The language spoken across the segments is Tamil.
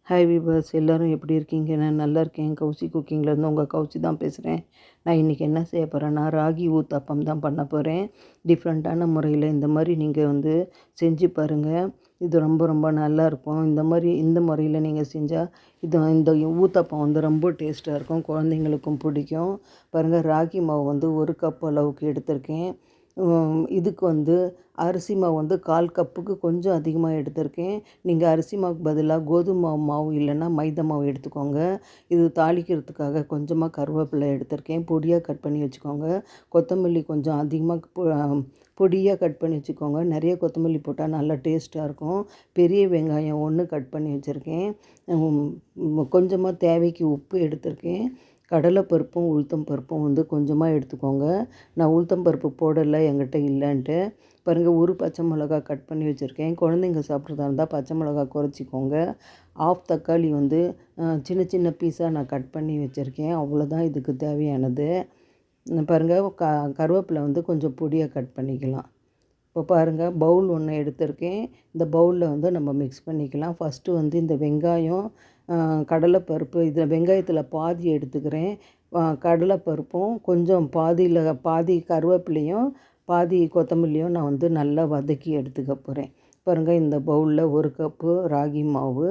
ஹாய் வீவர்ஸ், எல்லோரும் எப்படி இருக்கீங்க? நான் நல்லா இருக்கேன். கௌசி குக்கிங்லேருந்து உங்கள் கௌசி தான் பேசுகிறேன். நான் இன்றைக்கி என்ன செய்ய போகிறேன்னா, ராகி ஊத்தப்பம் தான் பண்ண போகிறேன். டிஃப்ரெண்ட்டான முறையில் இந்த மாதிரி நீங்கள் செஞ்சு பாருங்கள். இது ரொம்ப ரொம்ப நல்லாயிருக்கும். இந்த முறையில் நீங்கள் செஞ்சால் இந்த ஊத்தப்பம் ரொம்ப டேஸ்ட்டாக இருக்கும். குழந்தைங்களுக்கும் பிடிக்கும். பாருங்கள், ராகி மாவு 1 கப் அளவுக்கு எடுத்திருக்கேன். இதுக்கு அரிசி மாவு 1/4 கப்புக்கு கொஞ்சம் அதிகமாக எடுத்திருக்கேன். நீங்கள் அரிசி மாவுக்கு பதிலாக கோதுமை மாவு இல்லைன்னா மைதா மாவு எடுத்துக்கோங்க. இது தாளிக்கிறதுக்காக கொஞ்சமாக கருவேப்பிலை எடுத்திருக்கேன். பொடியாக கட் பண்ணி வச்சுக்கோங்க. கொத்தமல்லி கொஞ்சம் அதிகமாக பொடியாக கட் பண்ணி வச்சுக்கோங்க. நிறைய கொத்தமல்லி போட்டால் நல்லா டேஸ்ட்டாக இருக்கும். பெரிய வெங்காயம் 1 கட் பண்ணி வச்சுருக்கேன். கொஞ்சமாக தேவைக்கு உப்பு எடுத்திருக்கேன். கடலைப்பருப்பும் உளுத்தம் பருப்பும் கொஞ்சமாக எடுத்துக்கோங்க. நான் உளுத்தம் பருப்பு போடலை, என்கிட்ட இல்லைன்ட்டு. பாருங்கள், 1 பச்சை மிளகா கட் பண்ணி வச்சுருக்கேன். குழந்தைங்க சாப்பிட்றதா இருந்தால் பச்சை மிளகா குறைச்சிக்கோங்க. ஆஃப் தக்காளி சின்ன சின்ன பீஸாக நான் கட் பண்ணி வச்சுருக்கேன். அவ்வளோதான் இதுக்கு தேவையானது. பாருங்கள், கருவேப்பிலை கொஞ்சம் பொடியாக கட் பண்ணிக்கலாம். இப்போ பாருங்கள், பவுல் 1 எடுத்திருக்கேன். இந்த பவுலில் நம்ம மிக்ஸ் பண்ணிக்கலாம். ஃபஸ்ட்டு இந்த வெங்காயம், கடலைப்பருப்பு, இதில் வெங்காயத்தில் பாதி எடுத்துக்கிறேன். கடலைப்பருப்பும் கொஞ்சம் பாதி கருவேப்பிலையும் பாதி கொத்தமல்லியும் நான் நல்லா வதக்கி எடுத்துக்க போகிறேன். பாருங்கள், இந்த பவுலில் 1 கப்பு ராகி மாவு,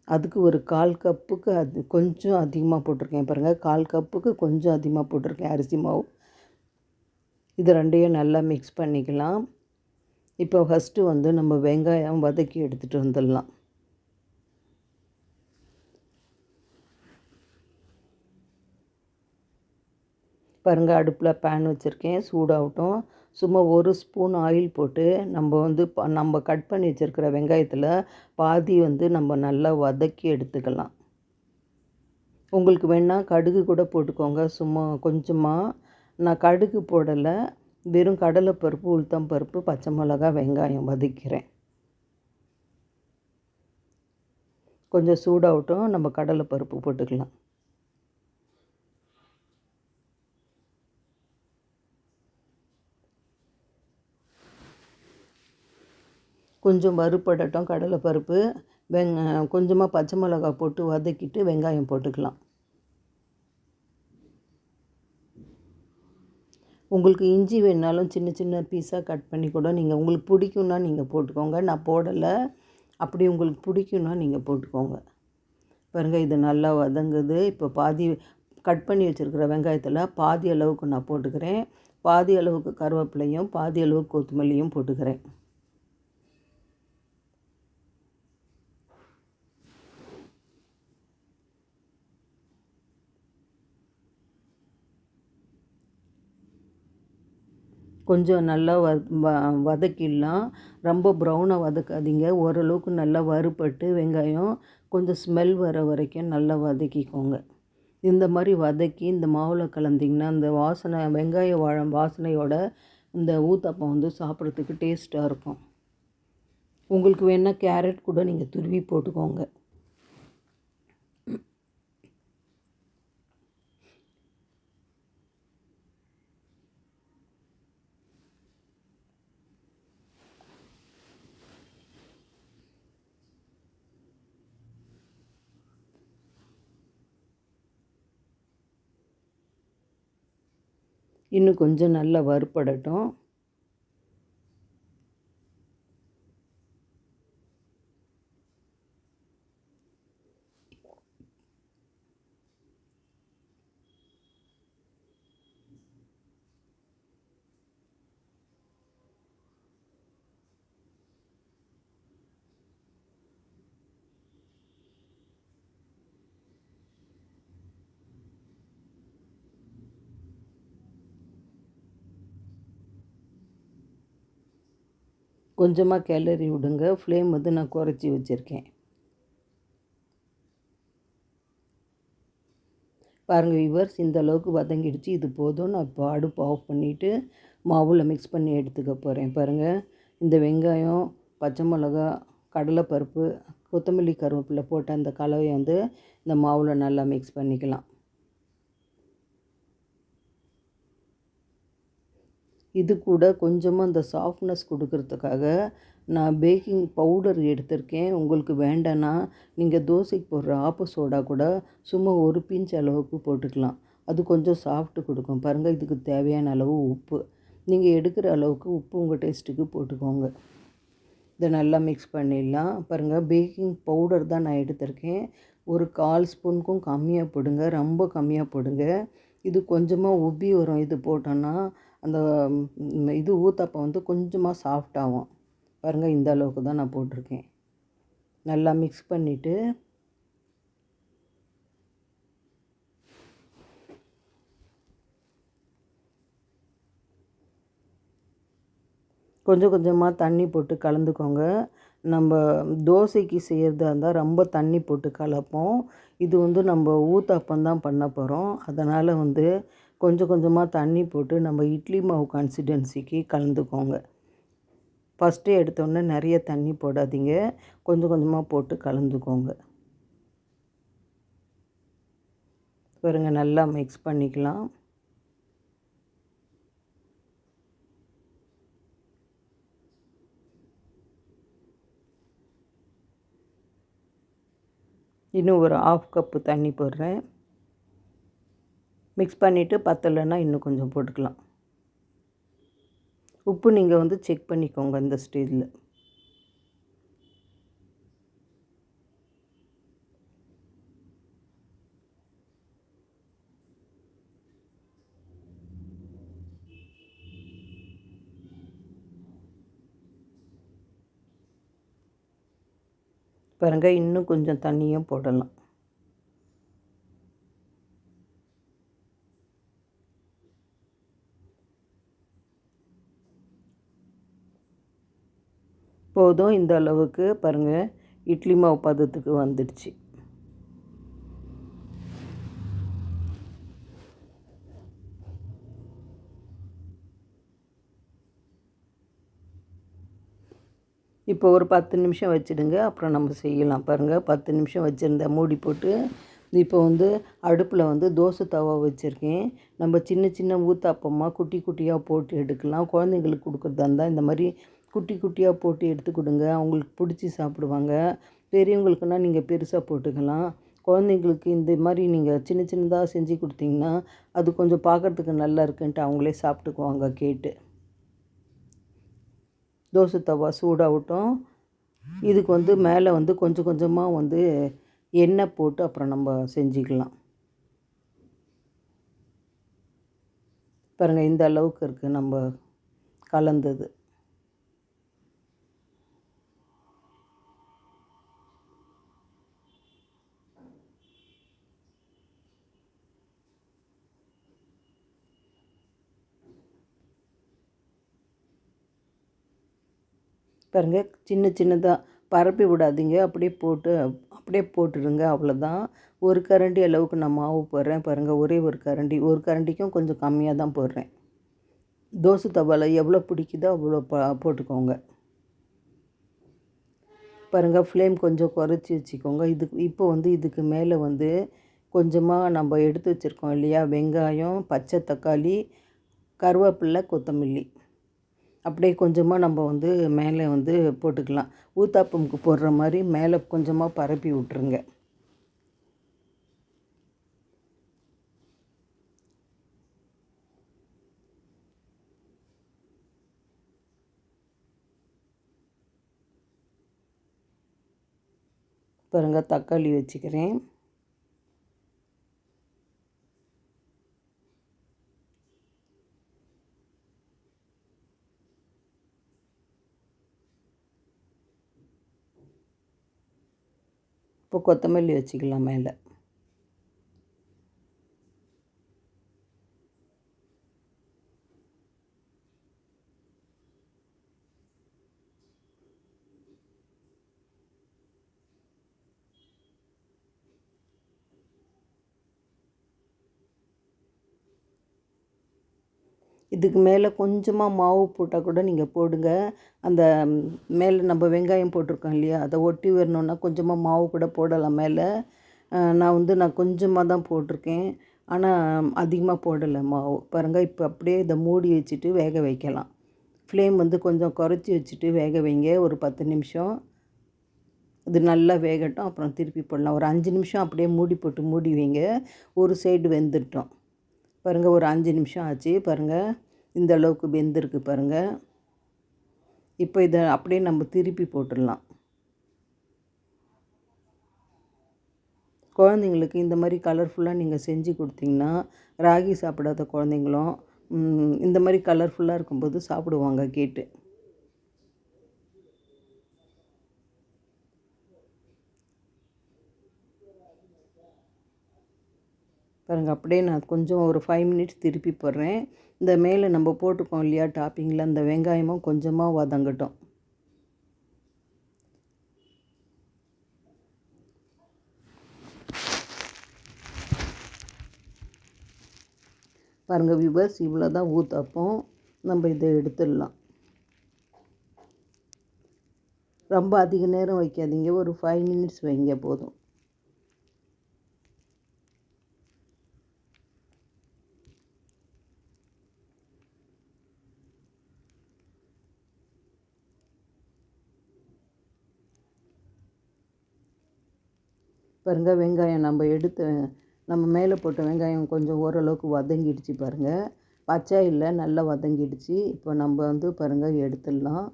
அதுக்கு ஒரு 1/4 கப்புக்கு கொஞ்சம் அதிகமாக போட்டிருக்கேன். பாருங்கள், 1/4 கப்புக்கு கொஞ்சம் அதிகமாக போட்டிருக்கேன் அரிசி மாவு. இது ரெண்டையும் நல்லா மிக்ஸ் பண்ணிக்கலாம். இப்போ ஃபஸ்ட்டு நம்ம வெங்காயம் வதக்கி எடுத்துகிட்டு வந்துடலாம். பாருங்கள், அடுப்பில் பேன் வச்சுருக்கேன், சூடாகட்டும். சும்மா 1 ஸ்பூன் ஆயில் போட்டு நம்ம கட் பண்ணி வச்சுருக்கிற வெங்காயத்தில் பாதி நம்ம நல்லா வதக்கி எடுத்துக்கலாம். உங்களுக்கு வேணால் கடுகு கூட போட்டுக்கோங்க, சும்மா கொஞ்சமாக. நான் கடுகு போடலை, வெறும் கடலைப்பருப்பு, உளுத்தம் பருப்பு, பச்சை மிளகா, வெங்காயம் வதக்கிறேன். கொஞ்சம் சூடாகட்டும், நம்ம கடலைப்பருப்பு போட்டுக்கலாம். கொஞ்சம் வறுபடட்டும் கடலைப்பருப்பு. கொஞ்சமாக பச்சை மிளகா போட்டு வதக்கிட்டு வெங்காயம் போட்டுக்கலாம். உங்களுக்கு இஞ்சி வேணாலும் சின்ன சின்ன பீஸாக கட் பண்ணி கூட உங்களுக்கு பிடிக்குன்னா நீங்கள் போட்டுக்கோங்க. நான் போடலை. அப்படி உங்களுக்கு பிடிக்குன்னா நீங்கள் போட்டுக்கோங்க. பாருங்கள், இது நல்லா வதங்குது. இப்போ பாதி கட் பண்ணி வச்சுருக்கிற வெங்காயத்தில் பாதி அளவுக்கு நான் போட்டுக்கிறேன். பாதி அளவுக்கு கருவேப்பிலையும் பாதி அளவுக்கு கொத்தமல்லியும் போட்டுக்கிறேன். கொஞ்சம் நல்லா வதக்கிடலாம். ரொம்ப ப்ரௌனாக வதக்காதீங்க. ஓரளவுக்கு நல்லா வறுபட்டு வெங்காயம் கொஞ்சம் ஸ்மெல் வர வரைக்கும் நல்லா வதக்கிக்கோங்க. இந்த மாதிரி வதக்கி இந்த மாவில் கலந்திங்கன்னா அந்த வெங்காய வாசனையோட இந்த ஊத்தப்பம் சாப்பிட்றதுக்கு டேஸ்ட்டாக இருக்கும். உங்களுக்கு வேணால் கேரட் கூட நீங்கள் துருவி போட்டுக்கோங்க. இன்னும் கொஞ்சம் நல்லா வறுபடட்டும். கொஞ்சமாக கிளறி விடுங்க. ஃப்ளேம் நான் குறைச்சி வச்சுருக்கேன். பாருங்கள் வியூவர்ஸ், இந்த அளவுக்கு வதங்கிடுச்சு. இது போதும். நான் இப்போ அடுப்பு ஆஃப் பண்ணிவிட்டு மாவில் மிக்ஸ் பண்ணி எடுத்துக்க போகிறேன். பாருங்கள், இந்த வெங்காயம், பச்சை மிளகா, கடலைப்பருப்பு, கொத்தமல்லி, கருவேப்பிலை போட்ட அந்த கலவையை இந்த மாவில் நல்லா மிக்ஸ் பண்ணிக்கலாம். இது கூட கொஞ்சமாக இந்த சாஃப்ட்னஸ் கொடுக்கறதுக்காக நான் பேக்கிங் பவுடர் எடுத்திருக்கேன். உங்களுக்கு வேண்டான்னா நீங்கள் தோசைக்கு போடுற ஆப்ப சோடா கூட சும்மா ஒரு பிஞ்ச் அளவுக்கு போட்டுக்கலாம். அது கொஞ்சம் சாஃப்ட்டு கொடுக்கும். பாருங்கள், இதுக்கு தேவையான அளவு உப்பு. நீங்கள் எடுக்கிற அளவுக்கு உப்பு உங்கள் டேஸ்ட்டுக்கு போட்டுக்கோங்க. இதை நல்லா மிக்ஸ் பண்ணிடலாம். பாருங்கள், பேக்கிங் பவுடர் தான் நான் எடுத்திருக்கேன். ஒரு 1/4 ஸ்பூனுக்கும் கம்மியாக போடுங்க, ரொம்ப கம்மியாக போடுங்க. இது கொஞ்சமாக உப்பி வரும். இது போட்டோன்னா அந்த இது ஊத்தப்பம் வந்து கொஞ்சமாக சாஃப்டாகும். பாருங்கள், இந்த அளவுக்கு தான் நான் போட்டிருக்கேன். நல்லா மிக்ஸ் பண்ணிவிட்டு கொஞ்சம் கொஞ்சமாக தண்ணி போட்டு கலந்துக்கோங்க. நம்ம தோசைக்கு செய்கிறதா இருந்தால் ரொம்ப தண்ணி போட்டு கலப்போம். இது வந்து நம்ம ஊத்தாப்பம் தான் பண்ண போகிறோம். அதனால் வந்து கொஞ்சம் கொஞ்சமாக தண்ணி போட்டு நம்ம இட்லி மாவு கன்சிஸ்டன்சிக்கு கலந்துக்கோங்க. ஃபஸ்ட்டே எடுத்தோடனே நிறைய தண்ணி போடாதீங்க, கொஞ்சம் கொஞ்சமாக போட்டு கலந்துக்கோங்க. பாருங்க, நல்லா மிக்ஸ் பண்ணிக்கலாம். இன்னும் ஒரு 1/2 கப்பு தண்ணி போடுறேன். மிக்ஸ் பண்ணிவிட்டு பத்தலைன்னா இன்னும் கொஞ்சம் போட்டுக்கலாம். உப்பு நீங்கள் வந்து செக் பண்ணிக்கோங்க இந்த ஸ்டேஜில். பாருங்கள், இன்னும் கொஞ்சம் தண்ணியும் போடலாம். போதும், இந்த அளவுக்கு பாருங்கள், இட்லி மாவு பதத்துக்கு வந்துடுச்சு. இப்போ ஒரு 10 நிமிஷம் வச்சுடுங்க, அப்புறம் நம்ம செய்யலாம். பாருங்கள், 10 நிமிஷம் வச்சுருந்தேன் மூடி போட்டு. இப்போ வந்து அடுப்பில் வந்து தோசை தவா வச்சுருக்கேன். நம்ம சின்ன சின்ன ஊத்தாப்பமாக குட்டி குட்டியாக போட்டு எடுக்கலாம். குழந்தைங்களுக்கு கொடுக்குறதா இருந்தால் இந்த மாதிரி குட்டி குட்டியாக போட்டு எடுத்து கொடுங்க, அவங்களுக்கு பிடிச்சி சாப்பிடுவாங்க. பெரியவங்களுக்குன்னா நீங்கள் பெருசாக போட்டுக்கலாம். குழந்தைங்களுக்கு இந்த மாதிரி நீங்கள் சின்ன சின்னதாக செஞ்சு கொடுத்தீங்கன்னா அது கொஞ்சம் பார்க்குறதுக்கு நல்லா இருக்குன்ட்டு அவங்களே சாப்பிட்டுக்குவாங்க கேட்டு. தோசை தவா சூடாகட்டும். இதுக்கு வந்து மேலே வந்து கொஞ்சம் கொஞ்சமாக வந்து எண்ணெய் போட்டு அப்புறம் நம்ம செஞ்சுக்கலாம். பாருங்கள், இந்த அளவுக்கு இருக்குது நம்ம கலந்தது. பாருங்கள், சின்ன சின்னதாக பரப்பி விடாதீங்க, அப்படியே போட்டுடுங்க, அவ்வளோதான். ஒரு கரண்டி அளவுக்கு நான் மாவு போடுறேன். பாருங்கள், ஒரே ஒரு கரண்டிக்கும் கொஞ்சம் கம்மியாக தான் போடுறேன். தோசை தவாவில் எவ்வளோ பிடிக்குதோ அவ்வளோ போட்டுக்கோங்க. பாருங்கள், ஃப்ளேம் கொஞ்சம் குறைச்சி வச்சுக்கோங்க. இப்போ வந்து இதுக்கு மேலே வந்து கொஞ்சமாக நம்ம எடுத்து வச்சுருக்கோம் இல்லையா, வெங்காயம், பச்சை தக்காளி, கருவேப்பிலை, கொத்தமல்லி அப்படியே கொஞ்சமாக நம்ம வந்து மேலே வந்து போட்டுக்கலாம். ஊத்தாப்பமுக்கு போடுற மாதிரி மேலே கொஞ்சமாக பரப்பி விட்ருங்க. பாருங்கள், தக்காளி வச்சுக்கிறேன். இப்போ கொத்தமல்லி வச்சுக்கலாம் மேலே. இதுக்கு மேலே கொஞ்சமாக மாவு போட்டால் கூட நீங்கள் போடுங்க. அந்த மேலே நம்ம வெங்காயம் போட்டிருக்கோம் இல்லையா, அதை ஒட்டி வரணுன்னா கொஞ்சமாக மாவு கூட போடலாம் மேலே. நான் கொஞ்சமாக தான் போட்டிருக்கேன், ஆனால் அதிகமாக போடலை மாவு. பாருங்கள், இப்போ அப்படியே இதை மூடி வச்சுட்டு வேக வைக்கலாம். ஃப்ளேம் வந்து கொஞ்சம் குறைச்சி வச்சுட்டு வேக வைங்க ஒரு 10 நிமிஷம். இது நல்லா வேகட்டும். அப்புறம் திருப்பி போடலாம். ஒரு 5 நிமிஷம் அப்படியே மூடி போட்டு மூடி வைங்க. ஒரு சைடு வெந்துட்டோம். பாருங்கள், ஒரு 5 நிமிஷம் ஆச்சு பாருங்கள். இந்த அளவுக்கு வெந்திருக்கு பாருங்கள். இப்போ இதை அப்படியே நம்ம திருப்பி போட்டுடலாம். குழந்தைங்களுக்கு இந்த மாதிரி கலர்ஃபுல்லாக நீங்கள் செஞ்சு கொடுத்தீங்கன்னா ராகி சாப்பிடாத குழந்தைங்களும் இந்த மாதிரி கலர்ஃபுல்லாக இருக்கும்போது சாப்பிடுவாங்க கேட்டு. பாருங்கள், அப்படியே நான் கொஞ்சம் ஒரு 5 மினிட்ஸ் திருப்பி போடுறேன். இந்த மேலே நம்ம போட்டுக்கோம் இல்லையா டாப்பிங்கில், அந்த வெங்காயமும் கொஞ்சமாக வதங்கட்டும். பாருங்கள் வியூவர்ஸ், இவ்வளோ தான் ஊத்தாப்பம். நம்ம இதை எடுத்துடலாம். ரொம்ப அதிக நேரம் வைக்காதீங்க, ஒரு 5 மினிட்ஸ் வைங்க போதும். பாருங்கள், வெங்காயம் நம்ம மேலே போட்ட வெங்காயம் கொஞ்சம் ஓரளவுக்கு வதங்கிடுச்சு பாருங்கள். பச்சை இல்லை, நல்லா வதங்கிடுச்சு. இப்போ நம்ம வந்து பாருங்கள் எடுத்துடலாம்.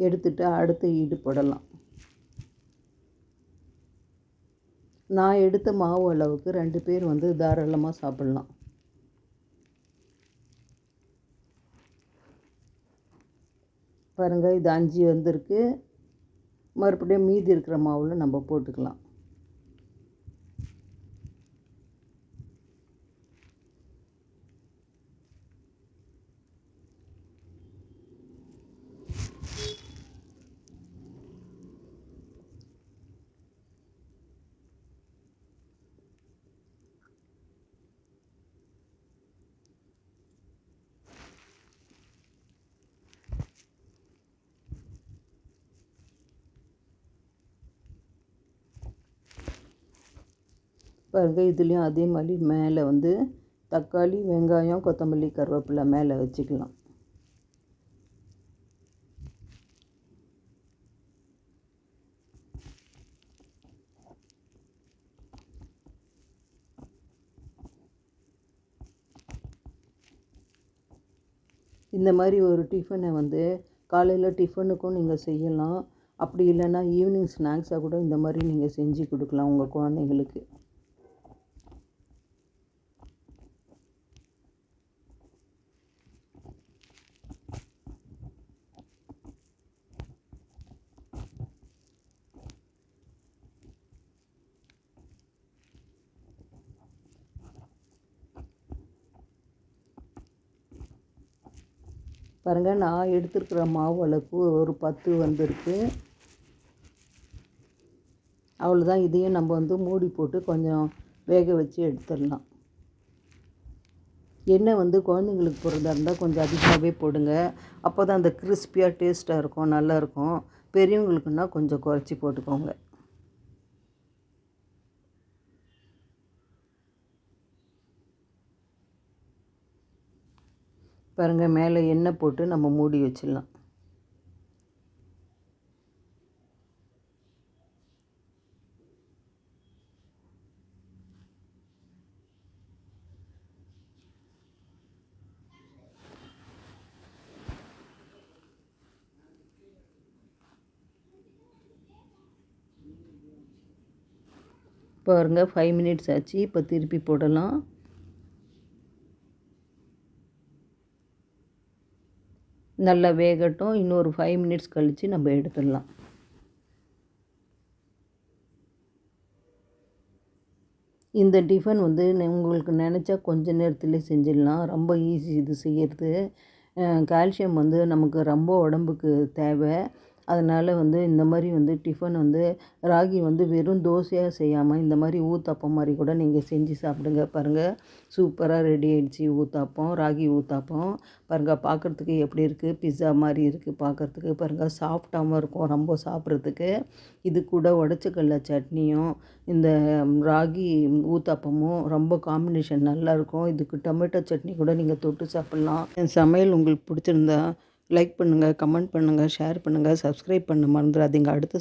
எடுத்துட்டு அடுத்து ஈடு போடலாம். நான் எடுத்த மாவு அளவுக்கு 2 பேர் வந்து தாராளமாக சாப்பிட்லாம். பாருங்கள், இது 5 வந்திருக்கு. மறுபடியும் மீதி இருக்கிற மாவில் நம்ம போட்டுக்கலாம். பாருங்கள், இதுலேயும் அதே மாதிரி மேலே வந்து தக்காளி, வெங்காயம், கொத்தமல்லி, கருவேப்பிலை மேலே வச்சுக்கலாம். இந்த மாதிரி ஒரு டிஃபனை வந்து காலையில் டிஃபனுக்கும் நீங்கள் செய்யலாம். அப்படி இல்லைன்னா ஈவினிங் ஸ்நாக்ஸாக கூட இந்த மாதிரி நீங்கள் செஞ்சு கொடுக்கலாம் உங்கள் குழந்தைங்களுக்கு. பாருங்கள், நான் எடுத்துருக்கிற மாவு அளவுக்கு ஒரு 10 வந்திருக்கு. அவ்வளோதான். இதையும் நம்ம வந்து மூடி போட்டு கொஞ்சம் வேக வச்சு எடுத்துடலாம். எண்ணெய் வந்து குழந்தைங்களுக்கு போடுறதா இருந்தால் கொஞ்சம் அதிகமாகவே போடுங்க. அப்போ தான் அந்த கிறிஸ்பியாக டேஸ்ட்டாக இருக்கும், நல்லாயிருக்கும். பெரியவங்களுக்குன்னா கொஞ்சம் குறைச்சி போட்டுக்கோங்க. பாருங்கள், மேலே எண்ணெய் போட்டு நம்ம மூடி வச்சிடலாம். பாருங்கள், 5 மினிட்ஸ் ஆச்சு. இப்போ திருப்பி போடலாம். நல்லா வேகட்டும். இன்னொரு 5 மினிட்ஸ் கழித்து நம்ம எடுத்துடலாம். இந்த டிஃபன் வந்து உங்களுக்கு நினச்சா கொஞ்ச நேரத்துலேயே செஞ்சிடலாம். ரொம்ப ஈஸி இது செய்கிறது. கால்சியம் வந்து நமக்கு ரொம்ப உடம்புக்கு தேவை. அதனால் வந்து இந்த மாதிரி வந்து டிஃபன் வந்து ராகி வந்து வெறும் தோசையாக செய்யாமல் இந்த மாதிரி ஊத்தாப்பம் மாதிரி கூட நீங்கள் செஞ்சு சாப்பிடுங்க. பாருங்கள், சூப்பராக ரெடி ஆயிடுச்சு ஊத்தாப்பம், ராகி ஊத்தாப்பம். பாருங்கள், பார்க்குறதுக்கு எப்படி இருக்குது, பிஸ்ஸா மாதிரி இருக்குது பார்க்குறதுக்கு. பாருங்கள், சாஃப்டாகவும் இருக்கும் ரொம்ப சாப்பிட்றதுக்கு. இது கூட உடச்சக்கடல சட்னியும் இந்த ராகி ஊத்தாப்பமும் ரொம்ப காம்பினேஷன் நல்லாயிருக்கும். இதுக்கு டொமேட்டோ சட்னி கூட நீங்கள் தொட்டு சாப்பிட்லாம். என் சமையல் உங்களுக்கு பிடிச்சிருந்தா லைக் பண்ணுங்கள், கமெண்ட் பண்ணுங்கள், ஷேர் பண்ணுங்கள், சப்ஸ்கிரைப் பண்ண மறந்துடாதீங்க. அடுத்த